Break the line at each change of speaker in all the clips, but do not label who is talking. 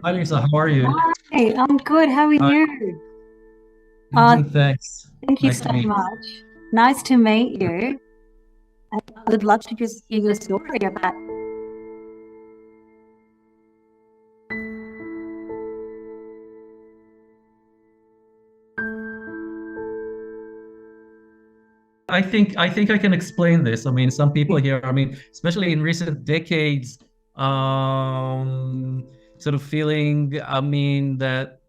Hi Lisa, how are you?
Hi, I'm good. How are
Hi,
you?
I'm
Uh,
good, thanks.
Thank you
Nice to
so
meet
much. Nice to meet you. I would love to just hear your story about.
I think I can explain this. I mean, some people here, I mean, especially in recent decades, um, sort of feeling, I mean, that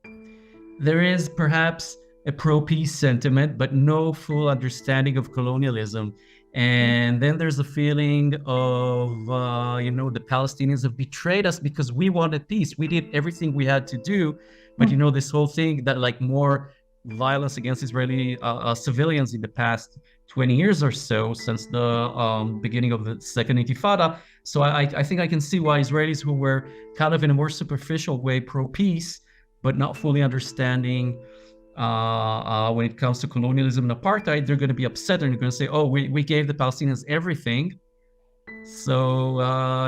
there is perhaps a pro-peace sentiment, but no full understanding of colonialism. And then there's a feeling of, the Palestinians have betrayed us because we wanted peace. We did everything we had to do. But, this whole thing that like more violence against Israeli civilians in the past 20 years or so, since the beginning of the Second Intifada. So I think I can see why Israelis who were kind of in a more superficial way pro-peace but not fully understanding when it comes to colonialism and apartheid, they're going to be upset and they're going to say, oh, we gave the Palestinians everything. So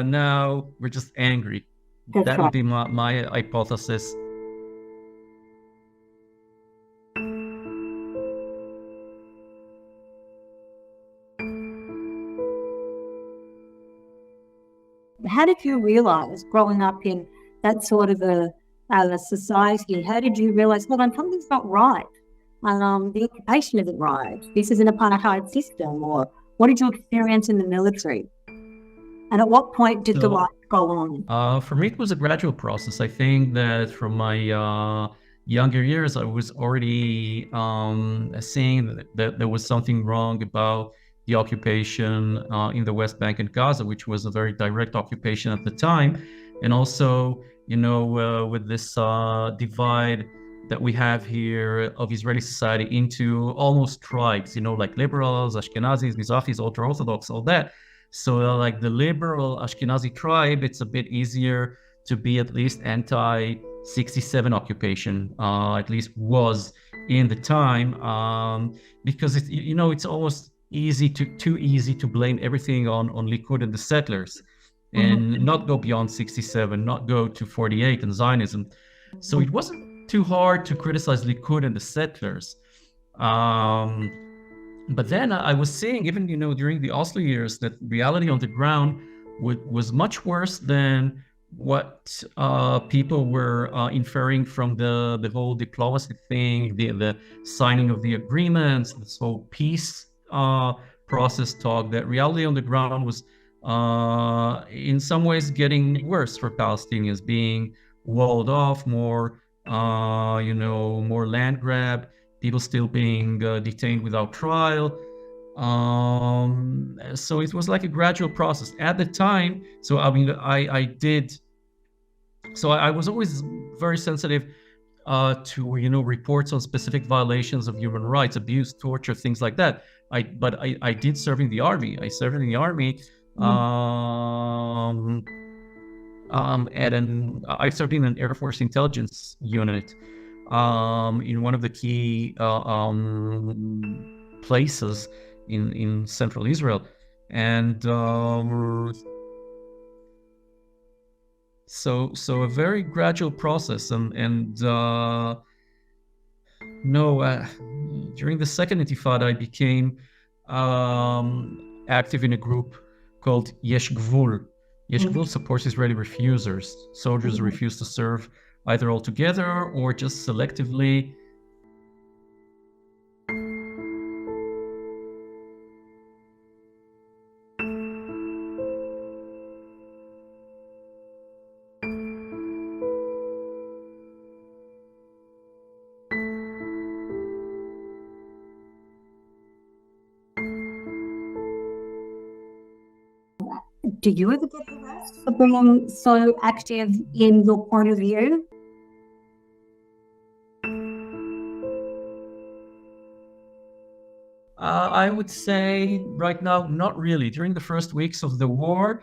now we're just angry.
That's
That
right.
would be my hypothesis.
How did you realize growing up in that sort of a society? How did you realize, hold on, something's not right? The occupation isn't right. This is an apartheid system. Or what did you experience in the military? And at what point did the
So
light go on?
for me, it was a gradual process. I think that from my younger years, I was already seeing that there was something wrong about the occupation in the West Bank and Gaza, which was a very direct occupation at the time. And also, with this divide that we have here of Israeli society into almost tribes, like liberals, Ashkenazis, Mizrahis, ultra-Orthodox, all that. So like the liberal Ashkenazi tribe, it's a bit easier to be at least anti-67 occupation, at least was in the time, because it's almost too easy to blame everything on Likud and the settlers and not go beyond 67, not go to 48 and Zionism. So it wasn't too hard to criticize Likud and the settlers. Um, but then I was seeing, even during the Oslo years, that reality on the ground was much worse than what people were inferring from the whole diplomacy thing, the signing of the agreements, this whole peace process talk. That reality on the ground was in some ways getting worse for Palestinians, being walled off, more land grab, people still being detained without trial. So it was like a gradual process at the time. So I mean, I did. So I was always very sensitive to reports on specific violations of human rights, abuse, torture, things like that. But I did serve in the army. I served in the army. I served in an Air Force intelligence unit in one of the key places in central Israel, and so a very gradual process, and no, during the second Intifada, I became active in a group called Yesh Gvul. Yesh Gvul supports Israeli refusers, soldiers who refuse to serve either altogether or just selectively.
Do you ever get harassed for being so active in your point of view?
I would say right now, not really. During the first weeks of the war,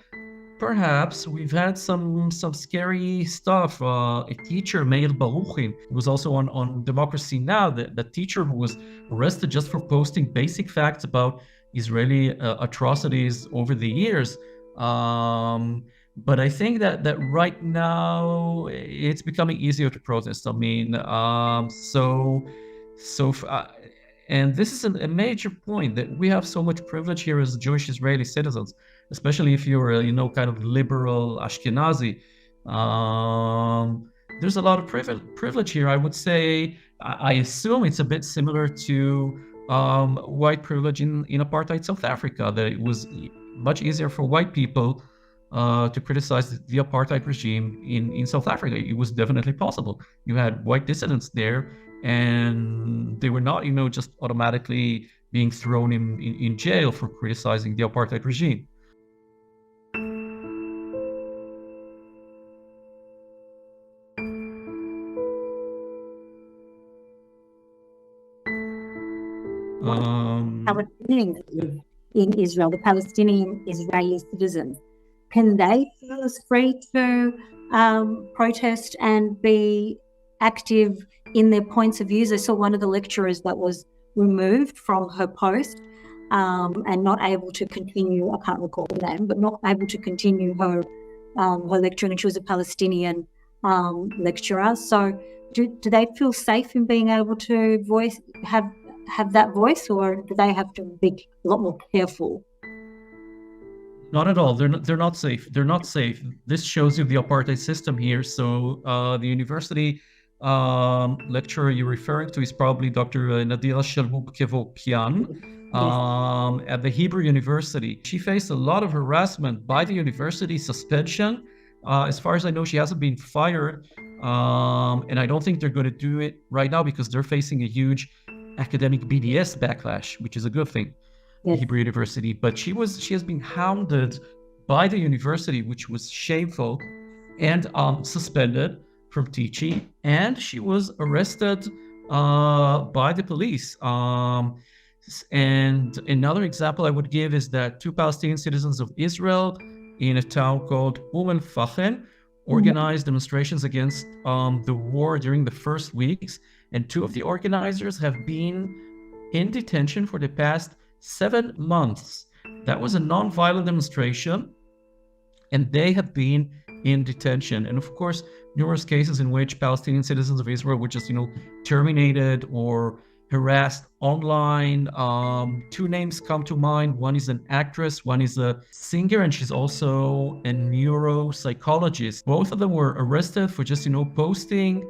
perhaps we've had some scary stuff. A teacher, Meir Baruchin, who was also on Democracy Now, the teacher who was arrested just for posting basic facts about Israeli atrocities over the years, but I think that right now it's becoming easier to protest. I mean, so and this is a major point, that we have so much privilege here as Jewish Israeli citizens, especially if you're kind of liberal Ashkenazi. There's a lot of privilege here. I would say, I assume it's a bit similar to white privilege in apartheid South Africa, that it was much easier for white people to criticize the apartheid regime in South Africa. It was definitely possible. You had white dissidents there, and they were not, just automatically being thrown in jail for criticizing the apartheid regime.
Palestinians that live in Israel, the Palestinian Israeli citizens, can they feel as free to protest and be active in their points of views? I saw one of the lecturers that was removed from her post and not able to continue, I can't recall the name, but not able to continue her lecturing, and she was a Palestinian lecturer. So do they feel safe in being able to have that voice, or do they have to be a lot more careful?
Not at all. They're not safe. They're not safe. This shows you the apartheid system here. So the university lecturer you're referring to is probably Dr. Nadira Shalhoub-Kevokian at the Hebrew University. She faced a lot of harassment by the university, suspension. As far as I know, she hasn't been fired, and I don't think they're going to do it right now because they're facing a huge academic BDS backlash, which is a good thing. Yes. Hebrew University, but she has been hounded by the university, which was shameful, and suspended from teaching, and she was arrested by the police. And another example I would give is that 2 Palestinian citizens of Israel in a town called Fachen organized demonstrations against the war during the first weeks, and 2 of the organizers have been in detention for the past 7 months. That was a non-violent demonstration, and they have been in detention. And of course, numerous cases in which Palestinian citizens of Israel were just, terminated or harassed online. 2 names come to mind. One is an actress, one is a singer, and she's also a neuropsychologist. Both of them were arrested for just, posting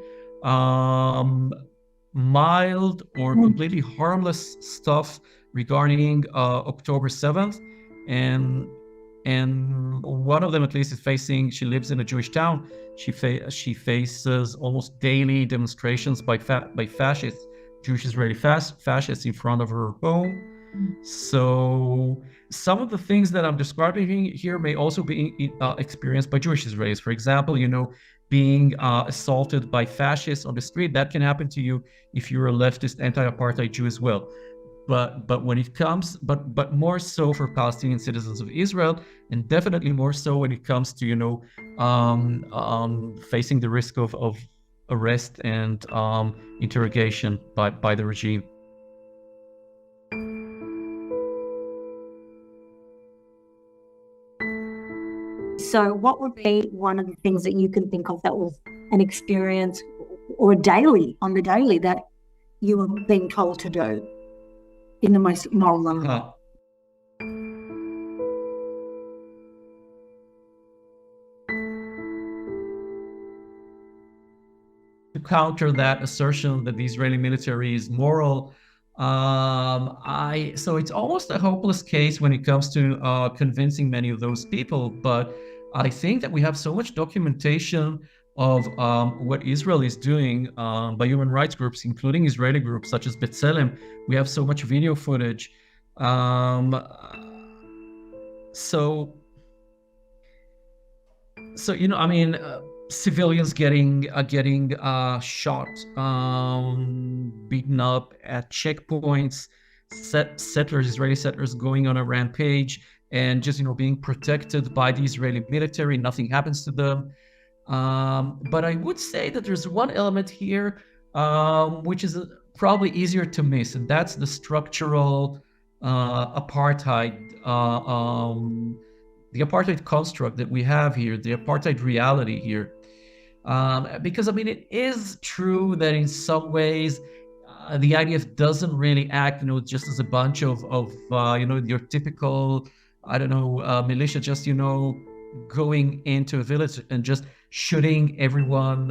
mild or completely harmless stuff regarding October 7th. And one of them, at least, is facing, she lives in a Jewish town. She faces almost daily demonstrations by fascists, Jewish Israeli fascists in front of her home. So some of the things that I'm describing here may also be experienced by Jewish Israelis. For example, being assaulted by fascists on the street. That can happen to you if you're a leftist anti-apartheid Jew as well. But when it comes, but more so for Palestinian citizens of Israel, and definitely more so when it comes to facing the risk of arrest and interrogation by the regime.
So what would be one of the things that you can think of that was an experience or on the daily that you were being told to do in the most moral way?
To counter that assertion that the Israeli military is moral, so it's almost a hopeless case when it comes to convincing many of those people. But I think that we have so much documentation of what Israel is doing by human rights groups, including Israeli groups such as B'Tselem. We have so much video footage. So civilians getting shot, beaten up at checkpoints, Israeli settlers going on a rampage, and just being protected by the Israeli military. Nothing happens to them. But I would say that there's one element here which is probably easier to miss, and that's the structural apartheid, the apartheid construct that we have here, the apartheid reality here. Because I mean, it is true that in some ways the IDF doesn't really act, just as a bunch of your typical, I don't know, militia, just going into a village and just shooting everyone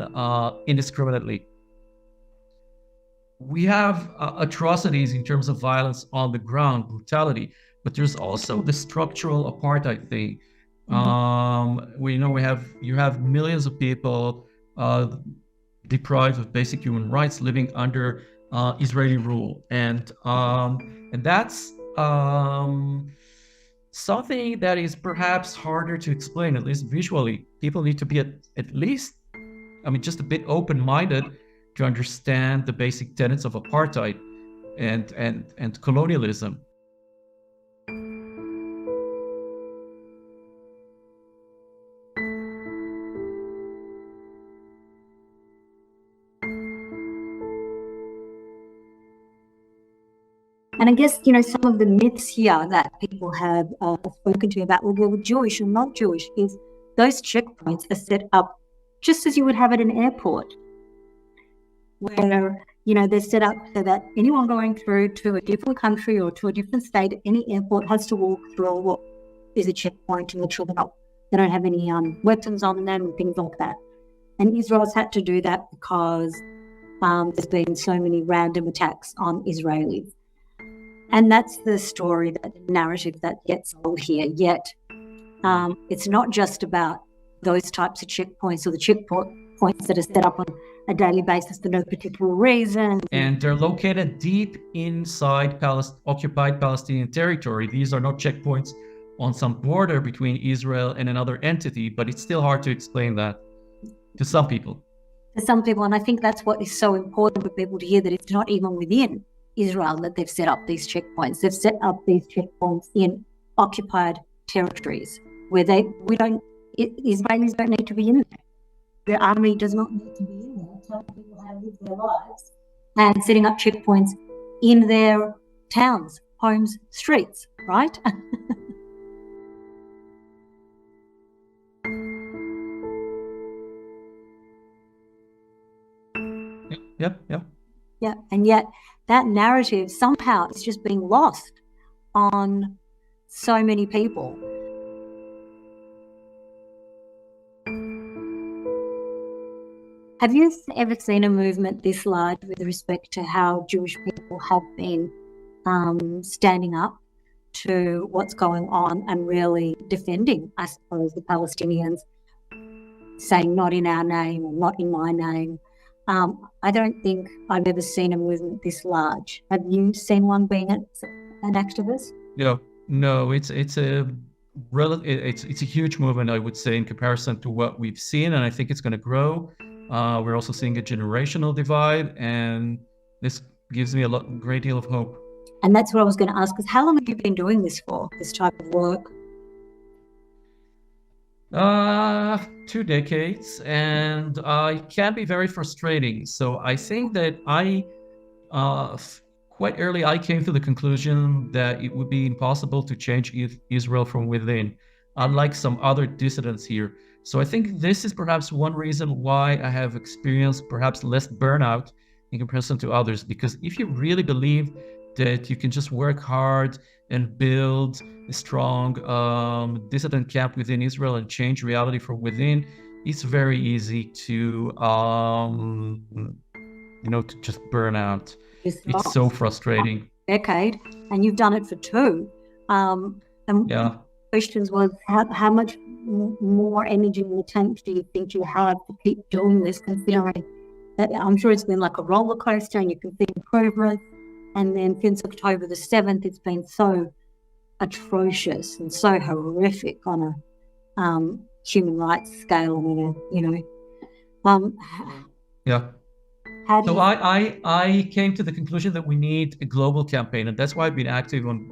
indiscriminately. We have atrocities in terms of violence on the ground, brutality, but there's also the structural apartheid thing. You have millions of people deprived of basic human rights, living under Israeli rule, and that's something that is perhaps harder to explain, at least visually. People need to be at least, just a bit open-minded to understand the basic tenets of apartheid and colonialism.
And I guess, some of the myths here that people have spoken to me about, well, we're Jewish or not Jewish, is those checkpoints are set up just as you would have at an airport, where, they're set up so that anyone going through to a different country or to a different state at any airport has to walk through what is a checkpoint to make sure they don't have any weapons on them and things like that. And Israel's had to do that because there's been so many random attacks on Israelis. And that's the story, the narrative that gets told here. Yet it's not just about those types of checkpoints or the checkpoints that are set up on a daily basis for no particular reason.
And they're located deep inside occupied Palestinian territory. These are not checkpoints on some border between Israel and another entity, but it's still hard to explain that to some people.
And I think that's what is so important for people to hear, that it's not even within Israel that they've set up these checkpoints. They've set up these checkpoints in occupied territories where Israelis don't need to be in there. The army does not need to be in there. Telling people how to live their lives and setting up checkpoints in their towns, homes, streets, right?
Yep.
Yeah, and yet that narrative somehow is just being lost on so many people. Have you ever seen a movement this large with respect to how Jewish people have been standing up to what's going on and really defending, I suppose, the Palestinians, saying not in our name or not in my name? I don't think I've ever seen a movement this large. Have you seen one being an activist?
No, it's a huge movement, I would say, in comparison to what we've seen, and I think it's going to grow. We're also seeing a generational divide, and this gives me a great deal of hope.
And that's what I was going to ask, is how long have you been doing this for, this type of work?
2 decades, and it can be very frustrating. So I think that quite early I came to the conclusion that it would be impossible to change Israel from within, unlike some other dissidents here. So I think this is perhaps one reason why I have experienced perhaps less burnout in comparison to others, because if you really believe that you can just work hard and build a strong dissident camp within Israel and change reality from within, it's very easy to to just burn out. It's so frustrating.
Decade, and you've done it for 2.
Yeah.
Questions was how much more energy in the tank do you think you have to keep doing this, considering that I'm sure it's been like a roller coaster and you can see improvement, and then since October the 7th it's been so atrocious and so horrific on a human rights scale.
Yeah. So I came to the conclusion that we need a global campaign, and that's why I've been active on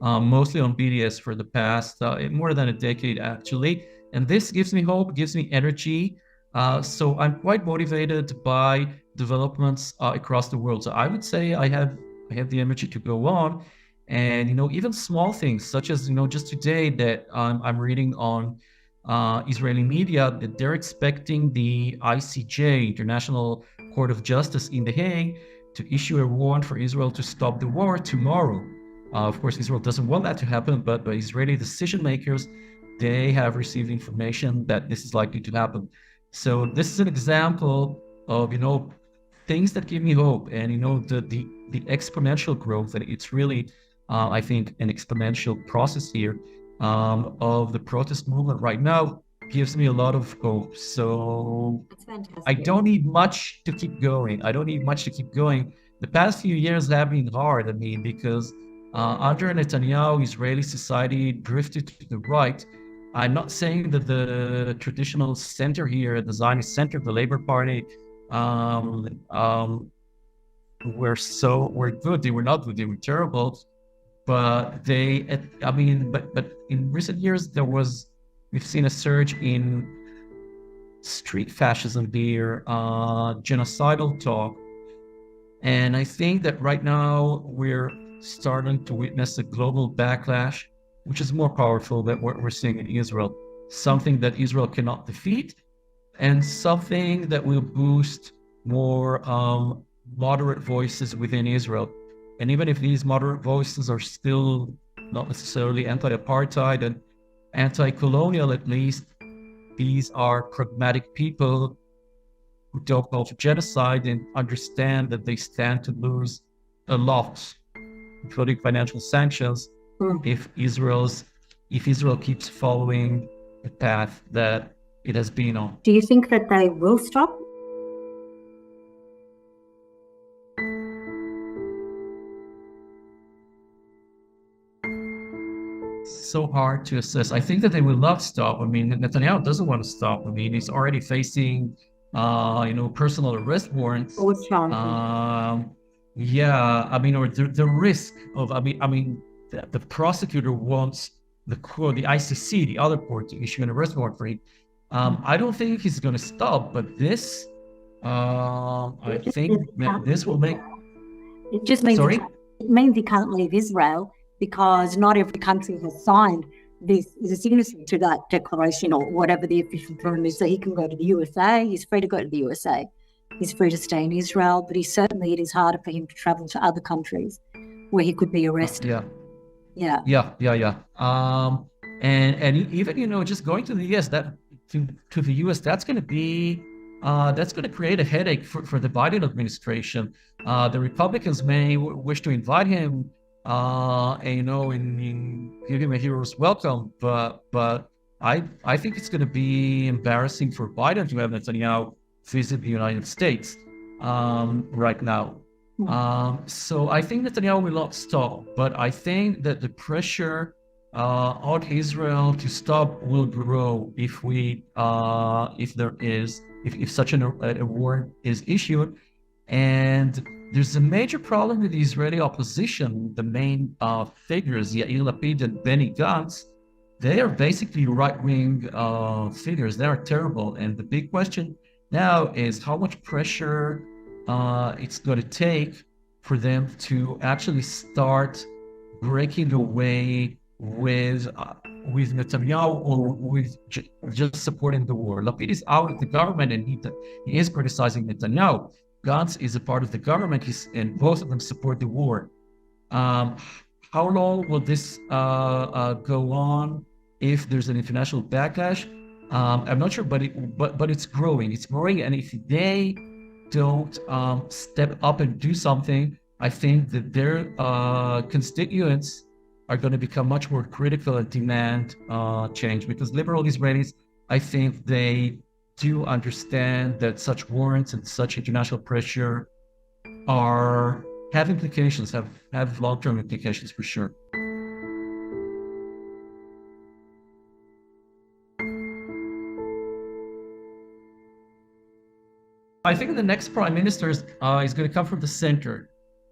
mostly on BDS for the past more than a decade, actually. And this gives me hope, gives me energy. So I'm quite motivated by developments across the world. So I would say I have the energy to go on. And, even small things such as, just today that I'm reading on Israeli media that they're expecting the ICJ, International Court of Justice in The Hague, to issue a warrant for Israel to stop the war tomorrow. Of course, Israel doesn't want that to happen, but Israeli decision makers, they have received information that this is likely to happen. So this is an example of, things that give me hope, and, the exponential growth, and it's really, I think, an exponential process here of the protest movement right now gives me a lot of hope. So I don't need much to keep going. The past few years have been hard, because under Netanyahu, Israeli society drifted to the right. I'm not saying that the traditional center here, the Zionist center, the Labor Party, were good. They were not good. They were terrible. But but in recent years, we've seen a surge in street fascism here, genocidal talk. And I think that right now we're starting to witness a global backlash, which is more powerful than what we're seeing in Israel. Something that Israel cannot defeat, and something that will boost more moderate voices within Israel. And even if these moderate voices are still not necessarily anti-apartheid and anti-colonial, at least, these are pragmatic people who don't go to genocide and understand that they stand to lose a lot, including financial sanctions, if Israel keeps following the path that it has been on.
Do you think that they will stop?
So hard to assess. I think that they will not stop. Netanyahu doesn't want to stop. He's already facing, personal arrest warrants.
Or
the risk of, the prosecutor wants the ICC, the other court, to issue an arrest warrant for him. I don't think he's going to stop, but this, I think that this will make.
It just means
Sorry?
It means he can't leave Israel, because not every country has signed this, is a signatory to that declaration, or whatever the official term is. So he can go to the USA. He's free to go to the USA. He's free to stay in Israel, but it is harder for him to travel to other countries where he could be arrested.
Yeah. And even, just going to the US, to the US, that's going to create a headache for the Biden administration. The Republicans may wish to invite him, and give him a hero's welcome, but I think it's going to be embarrassing for Biden to have Netanyahu visit the United States right now. So I think Netanyahu will not stop, but I think that the pressure on Israel to stop will grow if such a warrant is issued. And there's a major problem with the Israeli opposition. The main figures, Yair Lapid and Benny Gantz, they are basically right-wing figures. They are terrible. And the big question now is how much pressure it's going to take for them to actually start breaking away with Netanyahu, or with just supporting the war. Lapid is out of the government, and he is criticizing Netanyahu. Gantz is a part of the government, and both of them support the war. How long will this go on if there's an international backlash? I'm not sure, but it's growing. It's growing, and if they don't step up and do something, I think that their constituents are going to become much more critical and demand change. Because liberal Israelis, I think they do understand that such warrants and such international pressure have implications, have long-term implications for sure. I think the next prime minister is going to come from the center.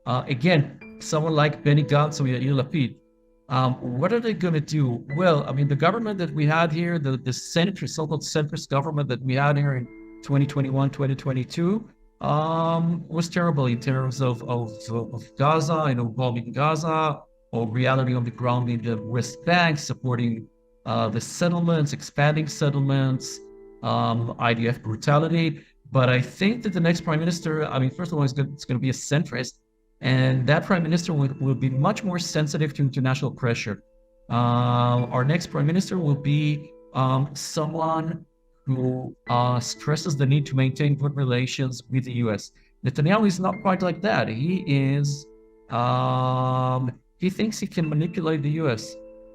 Again, someone like Benny Gantz or Yair Lapid. What are they going to do? Well, the government that we had here, the so-called centrist government that we had here in 2021, 2022, was terrible in terms of Gaza, bombing Gaza, or reality on the ground in the Westbank, supporting the settlements, expanding settlements, IDF brutality. But I think that the next prime minister, I mean, first of all, it's going to be a centrist, and that prime minister will be much more sensitive to international pressure. Our next prime minister will be someone who stresses the need to maintain good relations with the U.S. Netanyahu is not quite like that. He is, he thinks he can manipulate the U.S.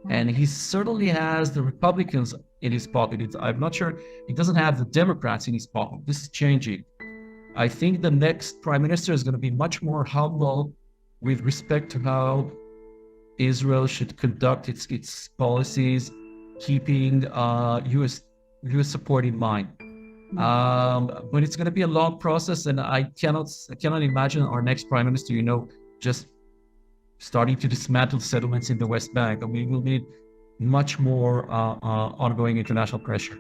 And he certainly has the Republicans in his pocket. I'm not sure, he doesn't have the Democrats in his pocket. This is changing. I think the next prime minister is going to be much more humble with respect to how Israel should conduct its policies, keeping U.S. support in mind. But it's going to be a long process, and I cannot imagine our next prime minister, just starting to dismantle settlements in the West Bank. I mean, we'll need much more ongoing international pressure.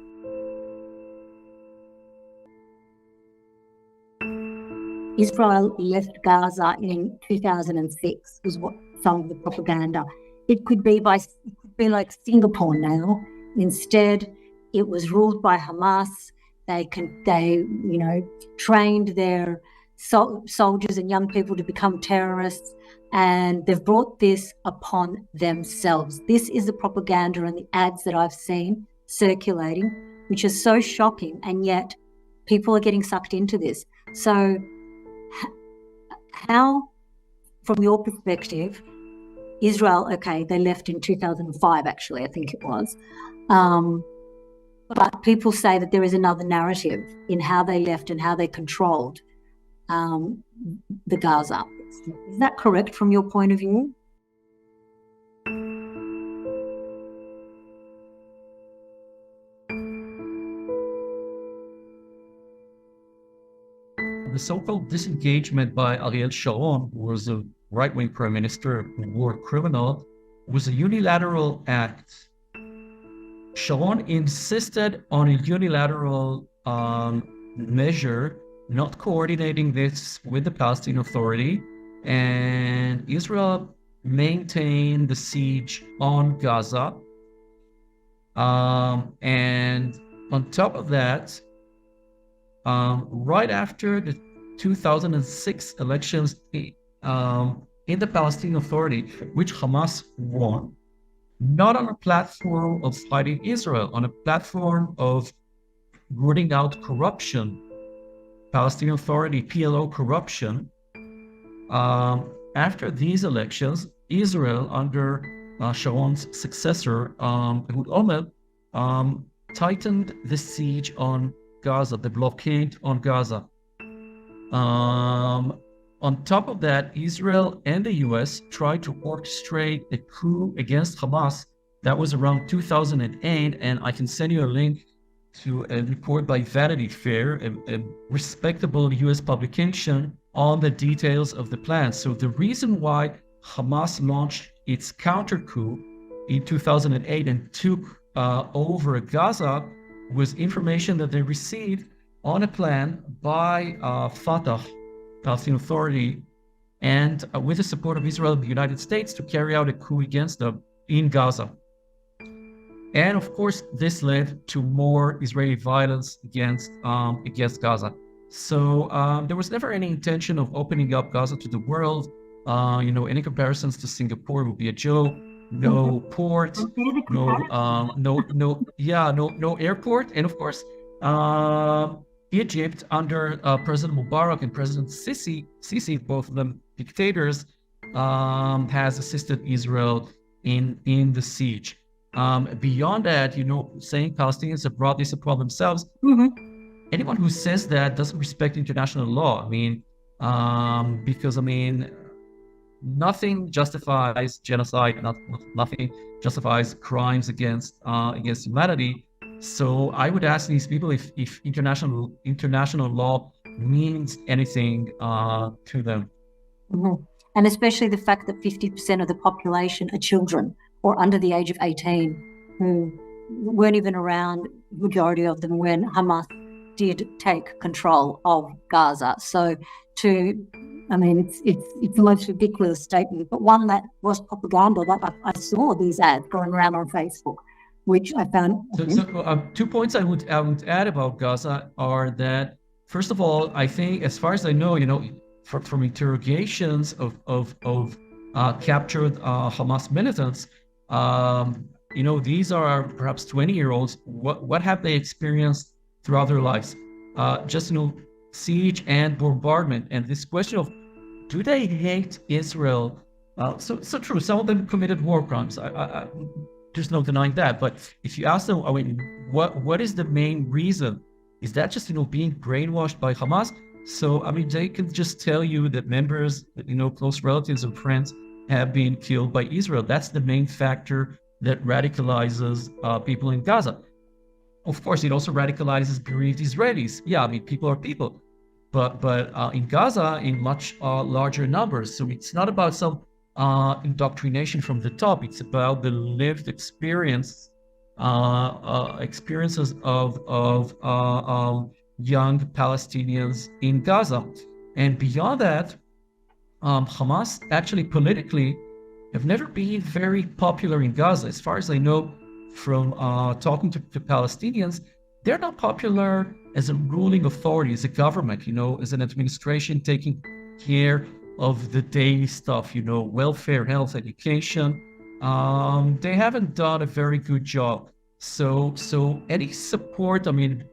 Israel left Gaza in 2006, was what some of the propaganda. It could be like Singapore now. Instead, it was ruled by Hamas. They trained their soldiers and young people to become terrorists, and they've brought this upon themselves. This is the propaganda and the ads that I've seen circulating, which is so shocking, and yet people are getting sucked into this. So how, from your perspective, Israel, okay, they left in 2005, actually, I think it was. But people say that there is another narrative in how they left and how they controlled the Gaza. Is that correct from your point of view?
The so-called disengagement by Ariel Sharon, who was a right-wing prime minister, a war criminal, was a unilateral act. Sharon insisted on a unilateral measure, not coordinating this with the Palestinian Authority, and Israel maintained the siege on Gaza. And on top of that, right after the 2006 elections in the Palestinian Authority, which Hamas won, not on a platform of fighting Israel, on a platform of rooting out corruption, Palestinian Authority, PLO corruption. After these elections, Israel, under Sharon's successor, Ehud Olmert, tightened the siege on Gaza, the blockade on Gaza. On top of that, Israel and the US tried to orchestrate a coup against Hamas. That was around 2008, and I can send you a link to a report by Vanity Fair, a respectable US publication, on the details of the plan. So the reason why Hamas launched its counter coup in 2008 and took over Gaza was information that they received on a plan by Fatah, Palestinian Authority, and with the support of Israel and the United States, to carry out a coup against them in Gaza. And of course, this led to more Israeli violence against Gaza. So there was never any intention of opening up Gaza to the world. Any comparisons to Singapore would be a joke. No port, no airport, and of course, Egypt under President Mubarak and President Sisi, both of them dictators, has assisted Israel in the siege. Beyond that, saying Palestinians have brought this upon themselves. Anyone who says that doesn't respect international law. Because nothing justifies genocide. Nothing justifies crimes against humanity. So I would ask these people if international law means anything to them.
And especially the fact that 50% of the population are children or under the age of 18, who weren't even around, majority of them, when Hamas did take control of Gaza. So to I mean, it's the most ridiculous statement, but one that was propaganda that I saw these ads going around on Facebook, which I found.
So 2 points I would add about Gaza are that, first of all, I think, as far as I know, from interrogations of captured Hamas militants, these are perhaps 20-year-olds. What have they experienced throughout their lives? Just siege and bombardment, and this question of, do they hate Israel? So true. Some of them committed war crimes. There's no denying that. But if you ask them, I mean, what is the main reason? Is that just being brainwashed by Hamas? So I mean, they can just tell you that members, close relatives and friends have been killed by Israel. That's the main factor that radicalizes people in Gaza. Of course, it also radicalizes bereaved Israelis. Yeah, I mean, people are people. But in Gaza, in much larger numbers. So it's not about some indoctrination from the top. It's about the lived experiences of young Palestinians in Gaza. And beyond that, Hamas actually politically have never been very popular in Gaza. As far as I know from talking to Palestinians, they're not popular as a ruling authority, as a government, as an administration taking care of the daily stuff, welfare, health, education. They haven't done a very good job. So any support, I mean,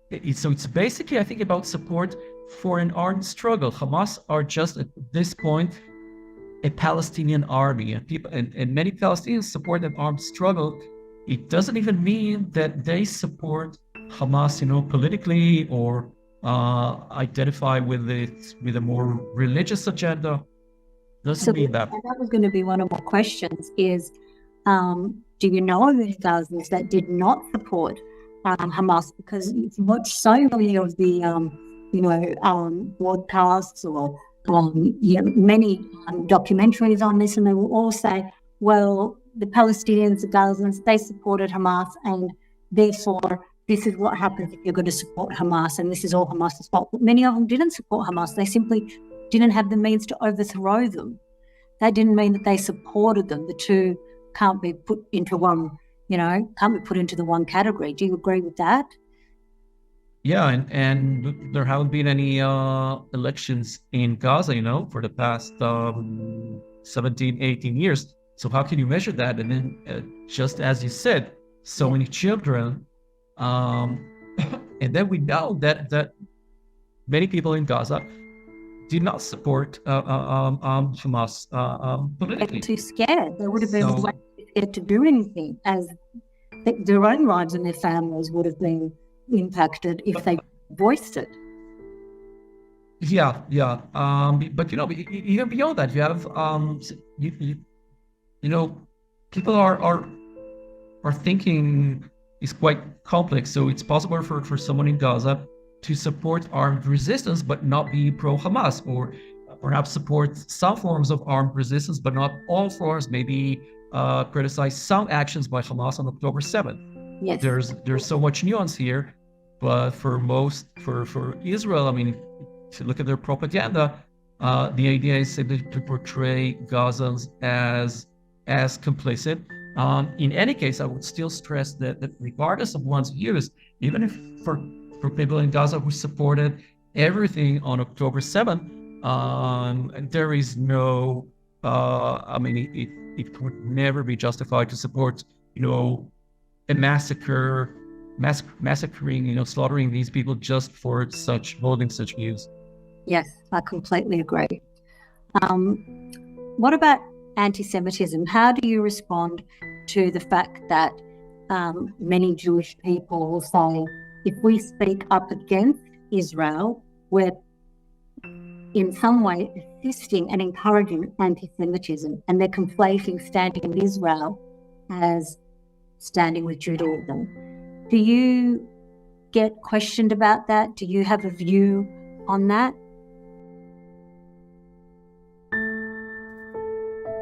it's basically, I think, about support for an armed struggle. Hamas are just at this point a Palestinian army, and many Palestinians support an armed struggle. It doesn't even mean that they support Hamas, politically, or identify with a more religious agenda. Doesn't mean that.
That was going to be one of my questions: is do you know of any thousands that did not support Hamas? Because if you watch so many of the broadcasts or many documentaries on this, and they will all say, well, the Palestinians, the Gazans, they supported Hamas, and therefore this is what happens if you're going to support Hamas, and this is all Hamas's fault. But many of them didn't support Hamas. They simply didn't have the means to overthrow them. That didn't mean that they supported them. The two can't be put into one, can't be put into the one category. Do you agree with that?
Yeah, and there haven't been any elections in Gaza, for the past 17, 18 years. So how can you measure that? And then, just as you said, so many children, and then we know that many people in Gaza did not support Hamas politically.
They're too scared. They would have been too scared to do anything, as their own lives and their families would have been impacted if they voiced it.
Yeah. But even beyond that, you have people are thinking is quite complex. So it's possible for someone in Gaza to support armed resistance but not be pro-Hamas, or perhaps support some forms of armed resistance but not all forms. Maybe criticize some actions by Hamas on October 7th.
Yes.
There's so much nuance here, but for Israel, I mean, if you look at their propaganda, the idea is simply to portray Gazans as complicit. In any case, I would still stress that regardless of one's views, even if for people in Gaza who supported everything on October 7th, there is no, it would never be justified to support, a massacring, slaughtering these people just for holding such views.
Yes, I completely agree. What about anti-Semitism? How do you respond to the fact that many Jewish people will say, if we speak up against Israel, we're in some way assisting and encouraging anti-Semitism, and they're conflating standing with Israel as standing with Judaism. Do you get questioned about that? Do you have a view on that?